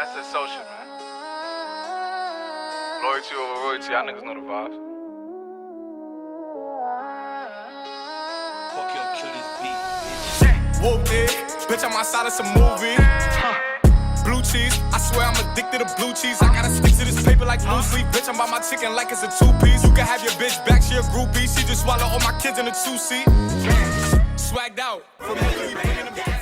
That's the social, man. Loyalty over royalty, y'all niggas know the vibes. Fuck your kill this beat. Whooped it, bitch, I'm outside of some movie. Blue cheese, I swear I'm addicted to blue cheese. I gotta stick to this paper like blue sleep. Bitch, I'm by my chicken like it's a two-piece. You can have your bitch back, she a groupie. She just swallow all my kids in a two-seat. Swagged out. From here, we bringing them